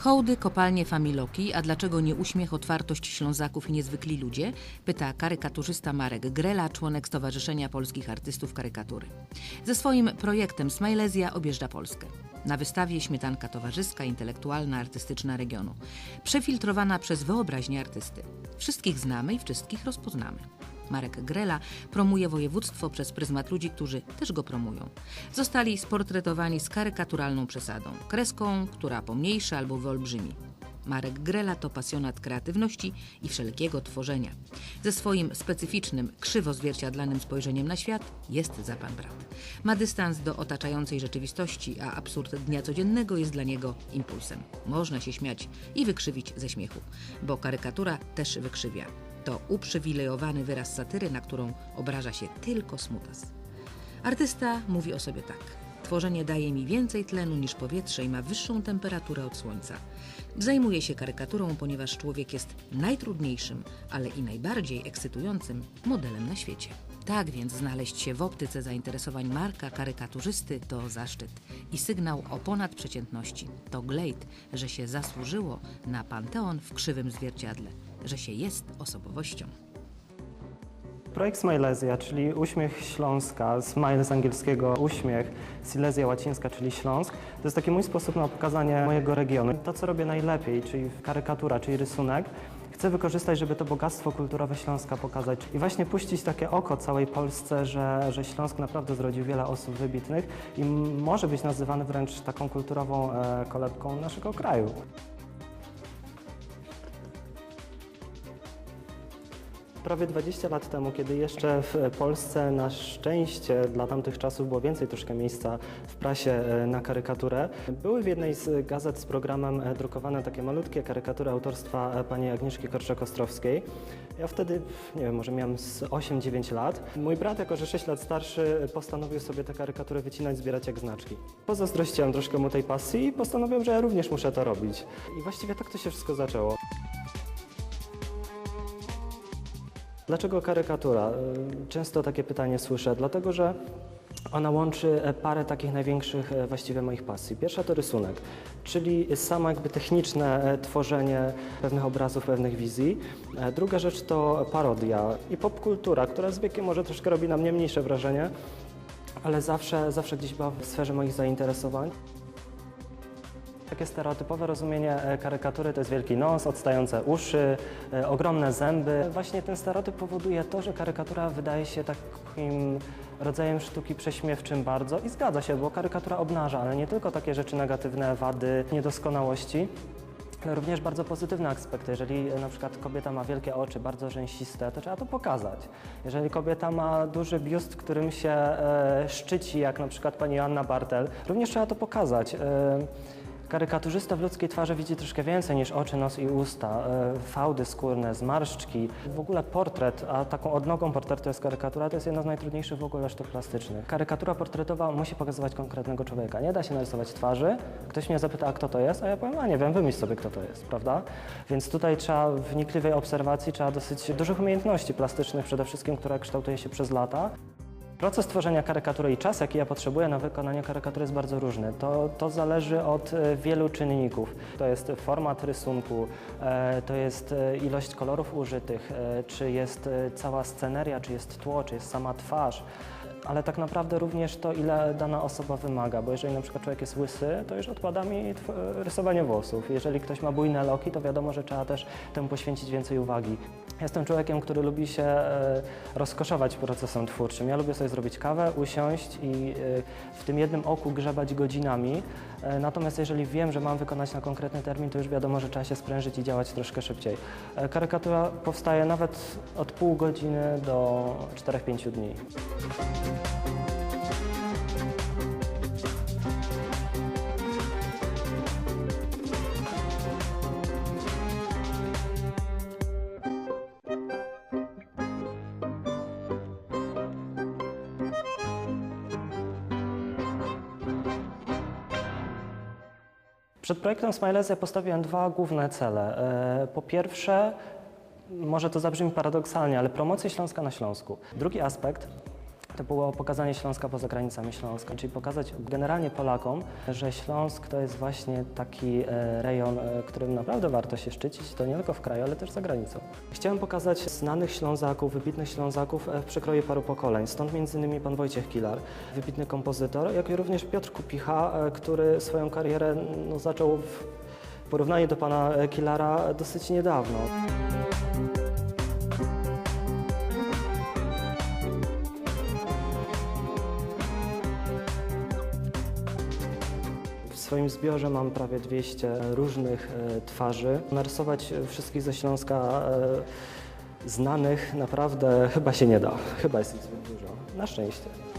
Hołdy, kopalnie, familoki, a dlaczego nie uśmiech, otwartość Ślązaków i niezwykli ludzie? Pyta karykaturzysta Marek Grela, członek Stowarzyszenia Polskich Artystów Karykatury. Ze swoim projektem Smajlezja objeżdża Polskę. Na wystawie śmietanka towarzyska, intelektualna, artystyczna regionu. Przefiltrowana przez wyobraźnię artysty. Wszystkich znamy i wszystkich rozpoznamy. Marek Grela promuje województwo przez pryzmat ludzi, którzy też go promują. Zostali sportretowani z karykaturalną przesadą, kreską, która pomniejsza albo wyolbrzymi. Marek Grela to pasjonat kreatywności i wszelkiego tworzenia. Ze swoim specyficznym, krzywo zwierciadlanym spojrzeniem na świat jest za pan brat. Ma dystans do otaczającej rzeczywistości, a absurd dnia codziennego jest dla niego impulsem. Można się śmiać i wykrzywić ze śmiechu, bo karykatura też wykrzywia. To uprzywilejowany wyraz satyry, na którą obraża się tylko smutas. Artysta mówi o sobie tak. Tworzenie daje mi więcej tlenu niż powietrze i ma wyższą temperaturę od słońca. Zajmuję się karykaturą, ponieważ człowiek jest najtrudniejszym, ale i najbardziej ekscytującym modelem na świecie. Tak więc znaleźć się w optyce zainteresowań Marka, karykaturzysty, to zaszczyt i sygnał o ponadprzeciętności. To glejt, że się zasłużyło na panteon w krzywym zwierciadle, że się jest osobowością. Projekt Smajlezja, czyli uśmiech Śląska, smile z angielskiego uśmiech, Silesia łacińska, czyli Śląsk, to jest taki mój sposób na pokazanie mojego regionu. To, co robię najlepiej, czyli karykatura, czyli rysunek, chcę wykorzystać, żeby to bogactwo kulturowe Śląska pokazać i właśnie puścić takie oko całej Polsce, że Śląsk naprawdę zrodził wiele osób wybitnych i może być nazywany wręcz taką kulturową kolebką naszego kraju. Prawie 20 lat temu, kiedy jeszcze w Polsce na szczęście dla tamtych czasów było więcej troszkę miejsca w prasie na karykaturę, były w jednej z gazet z programem drukowane takie malutkie karykatury autorstwa pani Agnieszki Korczak-Ostrowskiej. Ja wtedy, nie wiem, może miałem z 8-9 lat. Mój brat, jako że 6 lat starszy, postanowił sobie te karykatury wycinać, zbierać jak znaczki. Pozazdrościłem troszkę mu tej pasji i postanowiłem, że ja również muszę to robić. I właściwie tak to się wszystko zaczęło. Dlaczego karykatura? Często takie pytanie słyszę, dlatego że ona łączy parę takich największych właściwie moich pasji. Pierwsza to rysunek, czyli samo jakby techniczne tworzenie pewnych obrazów, pewnych wizji. Druga rzecz to parodia i popkultura, która z wiekiem może troszkę robi na mnie mniejsze wrażenie, ale zawsze gdzieś była w sferze moich zainteresowań. Takie stereotypowe rozumienie karykatury to jest wielki nos, odstające uszy, ogromne zęby. Właśnie ten stereotyp powoduje to, że karykatura wydaje się takim rodzajem sztuki prześmiewczym bardzo i zgadza się, bo karykatura obnaża, ale nie tylko takie rzeczy negatywne, wady, niedoskonałości, ale również bardzo pozytywne aspekty. Jeżeli na przykład kobieta ma wielkie oczy, bardzo rzęsiste, to trzeba to pokazać. Jeżeli kobieta ma duży biust, którym się szczyci, jak na przykład pani Joanna Bartel, również trzeba to pokazać. Karykaturzysta w ludzkiej twarzy widzi troszkę więcej niż oczy, nos i usta, fałdy skórne, zmarszczki. W ogóle portret, a taką odnogą portretu jest karykatura, to jest jedna z najtrudniejszych w ogóle sztuk plastycznych. Karykatura portretowa musi pokazywać konkretnego człowieka. Nie da się narysować twarzy. Ktoś mnie zapyta, a kto to jest? A ja powiem, a nie wiem, wymyśl sobie, kto to jest, prawda? Więc tutaj trzeba wnikliwej obserwacji, trzeba dosyć dużych umiejętności plastycznych przede wszystkim, które kształtuje się przez lata. Proces tworzenia karykatury i czas, jaki ja potrzebuję na wykonanie karykatury, jest bardzo różny. To zależy od wielu czynników. To jest format rysunku, to jest ilość kolorów użytych, czy jest cała sceneria, czy jest tło, czy jest sama twarz. Ale tak naprawdę również to, ile dana osoba wymaga, bo jeżeli na przykład człowiek jest łysy, to już odpada mi rysowanie włosów. Jeżeli ktoś ma bujne loki, to wiadomo, że trzeba też temu poświęcić więcej uwagi. Jestem człowiekiem, który lubi się rozkoszować procesem twórczym. Ja lubię sobie zrobić kawę, usiąść i w tym jednym oku grzebać godzinami. Natomiast jeżeli wiem, że mam wykonać na konkretny termin, to już wiadomo, że trzeba się sprężyć i działać troszkę szybciej. Karykatura powstaje nawet od pół godziny do 4-5 dni. Przed projektem Smajlezja postawiłem dwa główne cele. Po pierwsze, może to zabrzmi paradoksalnie, ale promocję Śląska na Śląsku. Drugi aspekt to To było pokazanie Śląska poza granicami Śląska, czyli pokazać generalnie Polakom, że Śląsk to jest właśnie taki rejon, którym naprawdę warto się szczycić, to nie tylko w kraju, ale też za granicą. Chciałem pokazać znanych Ślązaków, wybitnych Ślązaków w przekroju paru pokoleń, stąd m.in. pan Wojciech Kilar, wybitny kompozytor, jak i również Piotr Kupicha, który swoją karierę zaczął w porównaniu do pana Kilara dosyć niedawno. W swoim zbiorze mam prawie 200 różnych twarzy. Narysować wszystkich ze Śląska znanych naprawdę chyba się nie da. Chyba jest ich zbyt dużo. Na szczęście.